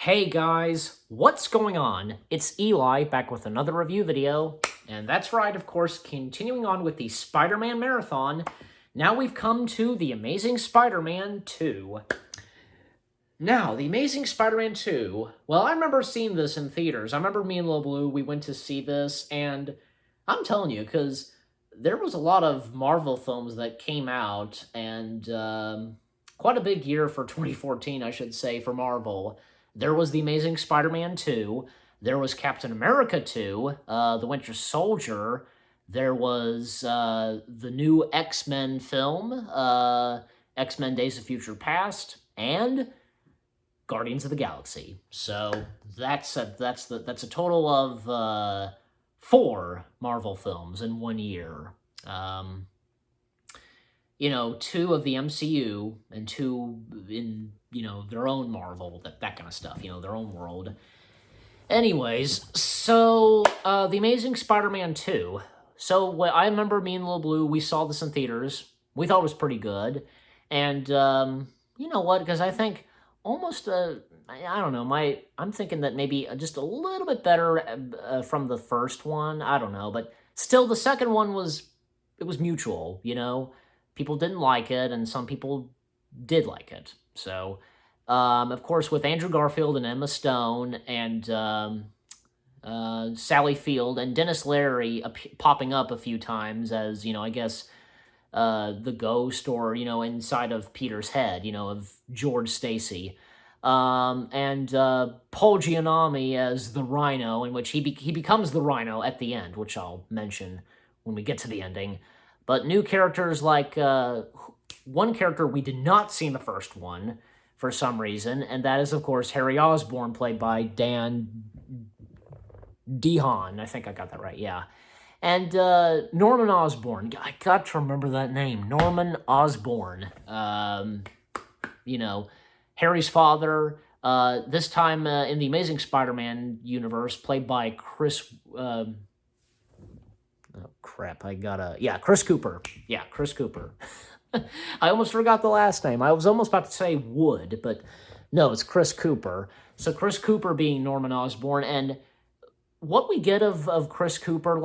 Hey guys, what's going on? It's Eli back with another review video, and that's right, of course, continuing on with the Spider-Man Marathon. Now we've come to The Amazing Spider-Man 2. Now, The Amazing Spider-Man 2, well, I remember seeing this in theaters. I remember me and Lil Blue, we went to see this, and I'm telling you, because there was a lot of Marvel films that came out, and quite a big year for 2014, I should say, for Marvel. There was The Amazing Spider-Man 2. There was Captain America 2, The Winter Soldier. There was the new X-Men film, X-Men Days of Future Past, and Guardians of the Galaxy. So that's a total of 4 Marvel films in 1 year. You know, 2 of the MCU and 2 in, their own Marvel, that kind of stuff, their own world. Anyways, so, The Amazing Spider-Man 2. So, I remember me and Lil Blue, we saw this in theaters. We thought it was pretty good. And, you know what, because I think almost, I don't know, I'm thinking that maybe just a little bit better from the first one. I don't know, but still the second one was mutual, People didn't like it, and some people did like it. So, of course, with Andrew Garfield and Emma Stone and Sally Field and Dennis Leary popping up a few times as, I guess, the ghost or, inside of Peter's head, of George Stacy. And Paul Giamatti as the Rhino, in which he becomes the Rhino at the end, which I'll mention when we get to the ending. But new characters like one character we did not see in the first one for some reason, and that is, of course, Harry Osborne, played by Dan DeHaan. I think I got that right, yeah. And Norman Osborn. I got to remember that name. Norman Osborn. Harry's father. This time in the Amazing Spider-Man universe, played by Chris... Chris Cooper. Yeah, Chris Cooper. I almost forgot the last name. I was almost about to say Wood, but no, it's Chris Cooper. So Chris Cooper being Norman Osborn, and what we get of Chris Cooper,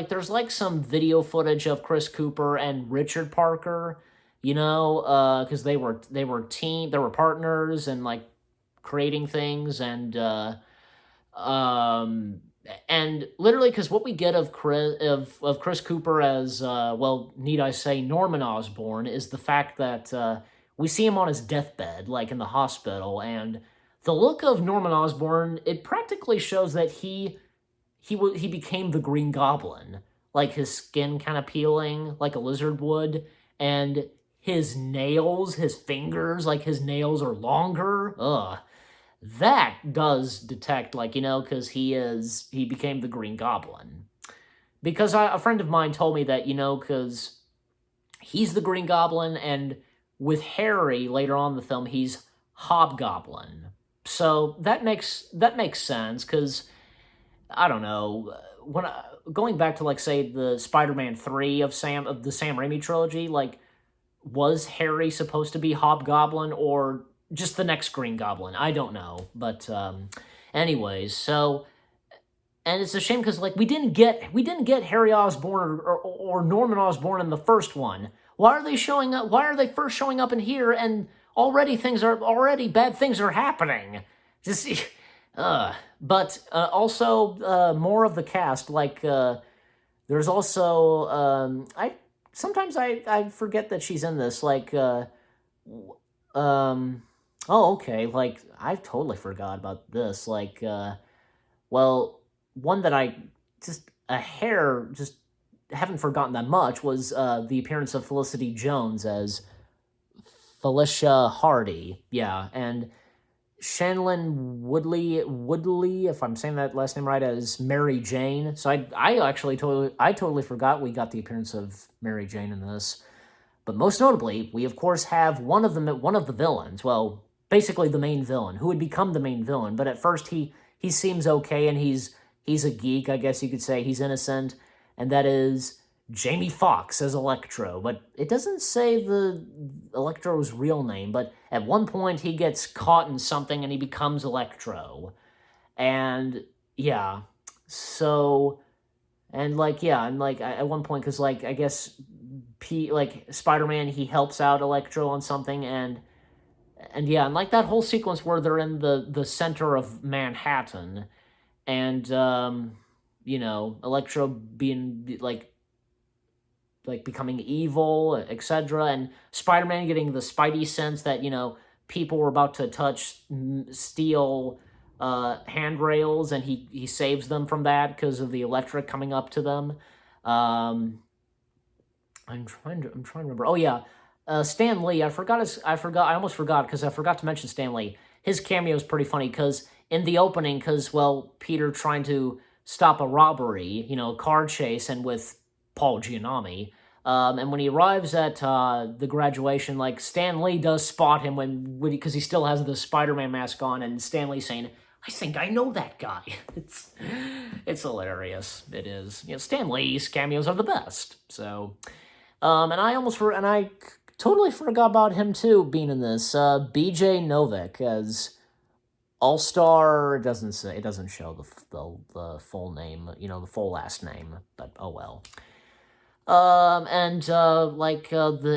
there's some video footage of Chris Cooper and Richard Parker, because they were partners and creating things and literally, because what we get of Chris Cooper as, need I say, Norman Osborn, is the fact that we see him on his deathbed, in the hospital, and the look of Norman Osborn, it practically shows that he became the Green Goblin, his skin kind of peeling like a lizard would, and his nails, his fingers, his nails are longer. Ugh. That does detect, because he became the Green Goblin. Because a friend of mine told me that, because he's the Green Goblin, and with Harry, later on in the film, he's Hobgoblin. So that makes sense, because, I don't know, going back to, say, the Spider-Man 3 of the Sam Raimi trilogy, was Harry supposed to be Hobgoblin, or just the next Green Goblin? I don't know, but anyways, so, and it's a shame because we didn't get Harry Osborn or Norman Osborn in the first one. Why are they showing up? Why are they first showing up in here and already bad things are happening? Just but also more of the cast. There's also I forget that she's in this. Oh, okay, I totally forgot about this, one that I just haven't forgotten that much was, the appearance of Felicity Jones as Felicia Hardy, yeah, and Shanlyn Woodley, if I'm saying that last name right, as Mary Jane. So I actually totally forgot we got the appearance of Mary Jane in this. But most notably, we of course have one of the villains, basically the main villain, who would become the main villain, but at first he seems okay, and he's a geek, I guess you could say. He's innocent, and that is Jamie Foxx as Electro, but it doesn't say the Electro's real name, but at one point he gets caught in something and he becomes Electro. And yeah, so and like yeah, and like at one point cuz like I guess Spider-Man, he helps out Electro on something, and yeah, and like that whole sequence where they're in the center of Manhattan, and Electro being like becoming evil, etc., and Spider-Man getting the Spidey sense that people were about to touch steel handrails, and he saves them from that because of the electric coming up to them. Um, I'm trying to remember. Oh yeah, Stanley. I almost forgot because I forgot to mention Stanley. His cameo is pretty funny because in the opening, Peter trying to stop a robbery, car chase, and with Paul Giamatti. And when he arrives at the graduation, like Stan Lee does spot him because he still has the Spider-Man mask on, and Stan Lee saying, "I think I know that guy." It's hilarious. It is. Stan Lee's cameos are the best. So, and I totally forgot about him too being in this. B.J. Novak as All-Star. It doesn't show the full name, the full last name, but oh well. The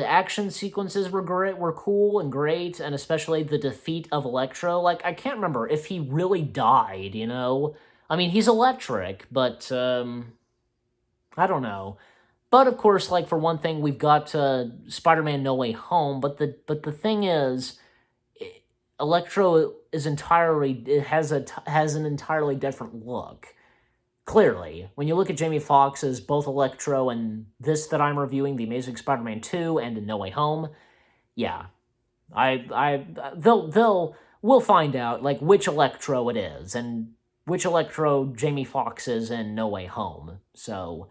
action sequences were cool and great, and especially the defeat of Electro. Like, I can't remember if he really died, I mean, he's electric, but, I don't know. But, of course, like, for one thing, we've got, Spider-Man No Way Home, but the thing is, Electro is has an entirely different look. Clearly, when you look at Jamie Foxx as both Electro and this that I'm reviewing, The Amazing Spider-Man 2 and No Way Home, yeah, we'll find out like which Electro it is and which Electro Jamie Foxx is in No Way Home. So,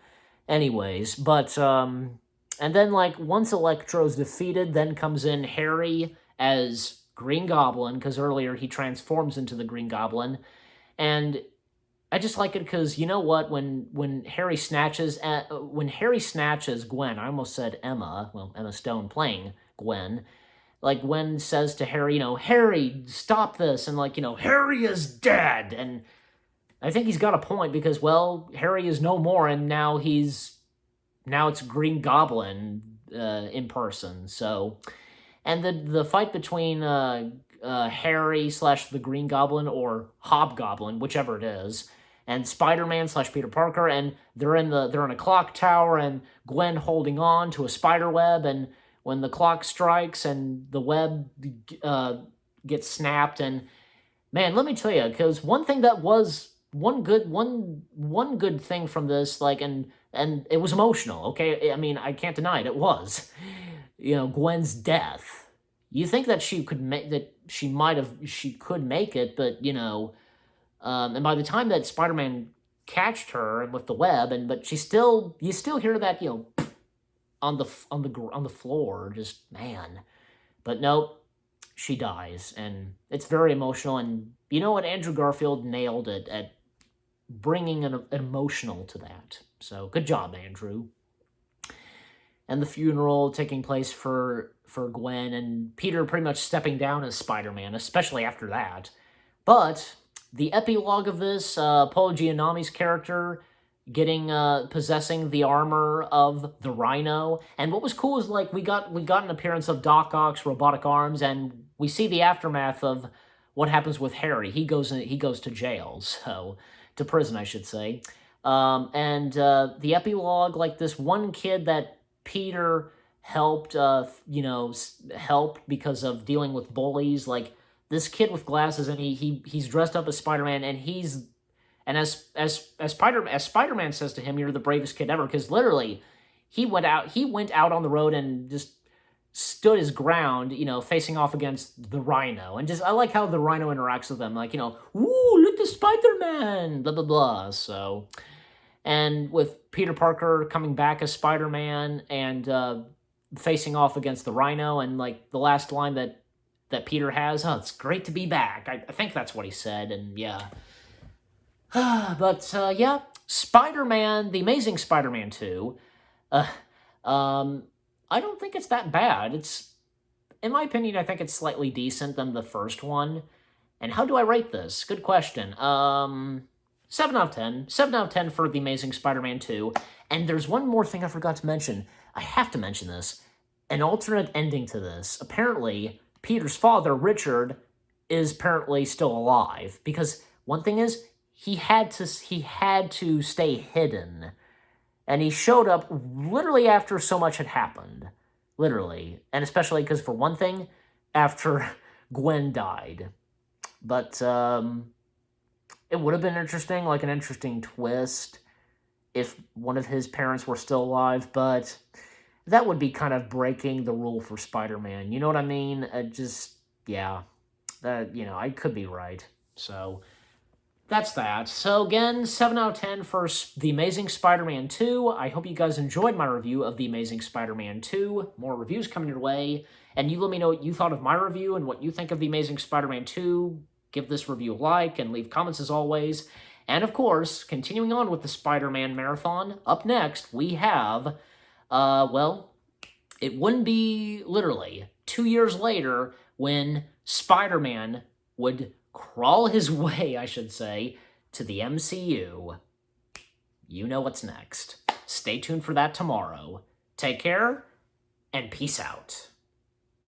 anyways, but and then like once Electro's defeated, then comes in Harry as Green Goblin because earlier he transforms into the Green Goblin, and I just like it because you know what? When Harry snatches Gwen, I almost said Emma. Well, Emma Stone playing Gwen. Like Gwen says to Harry, Harry, stop this, and Harry is dead, and I think he's got a point because Harry is no more, and now it's Green Goblin in person. So, and the fight between Harry / the Green Goblin or Hobgoblin, whichever it is, and Spider-Man / Peter Parker, and they're in a clock tower, and Gwen holding on to a spider web, and when the clock strikes and the web gets snapped, and man, let me tell you, because one thing that was one good thing from this, and it was emotional. Okay, I mean, I can't deny it. It was, Gwen's death. You think that she could make it, but and by the time that Spider-Man catched her with the web, but you still hear that on the floor, just man. But nope, she dies, and it's very emotional. And you know what? Andrew Garfield nailed it at bringing an emotional to that. So good job, Andrew. And the funeral taking place for Gwen, and Peter pretty much stepping down as Spider-Man, especially after that. But the epilogue of this, Paul Giamatti's character possessing the armor of the Rhino, and what was cool is we got an appearance of Doc Ock's robotic arms, and we see the aftermath of what happens with Harry. He goes to jail, to prison, I should say. And the epilogue, like this one kid that Peter helped, help because of dealing with bullies, like this kid with glasses, and he's dressed up as Spider-Man, and as Spider-Man says to him, "You're the bravest kid ever," because literally, he went out on the road and just stood his ground, facing off against the Rhino, and just I like how the Rhino interacts with them, like "Ooh, look, the Spider-Man," blah blah blah. So, and with Peter Parker coming back as Spider-Man and facing off against the Rhino, and like the last line that Peter has, "Oh, it's great to be back." I think that's what he said, and yeah. But yeah, Spider-Man, The Amazing Spider-Man 2, Uh, um, I don't think it's that bad. In my opinion, I think it's slightly decent than the first one. And how do I rate this? Good question. 7 out of 10. 7 out of 10 for The Amazing Spider-Man 2. And there's one more thing I forgot to mention. I have to mention this. An alternate ending to this. Apparently, Peter's father, Richard, is apparently still alive. Because one thing is, he had to stay hidden. And he showed up literally after so much had happened. Literally. And especially because, for one thing, after Gwen died. But it would have been interesting, like an interesting twist, if one of his parents were still alive, but that would be kind of breaking the rule for Spider-Man. You know what I mean? Yeah, I could be right. So that's that. So again, 7 out of 10 for The Amazing Spider-Man 2. I hope you guys enjoyed my review of The Amazing Spider-Man 2. More reviews coming your way. And you let me know what you thought of my review and what you think of The Amazing Spider-Man 2. Give this review a like and leave comments as always. And of course, continuing on with the Spider-Man marathon, up next we have, it wouldn't be literally 2 years later when Spider-Man would crawl his way, I should say, to the MCU. You know what's next. Stay tuned for that tomorrow. Take care, and peace out.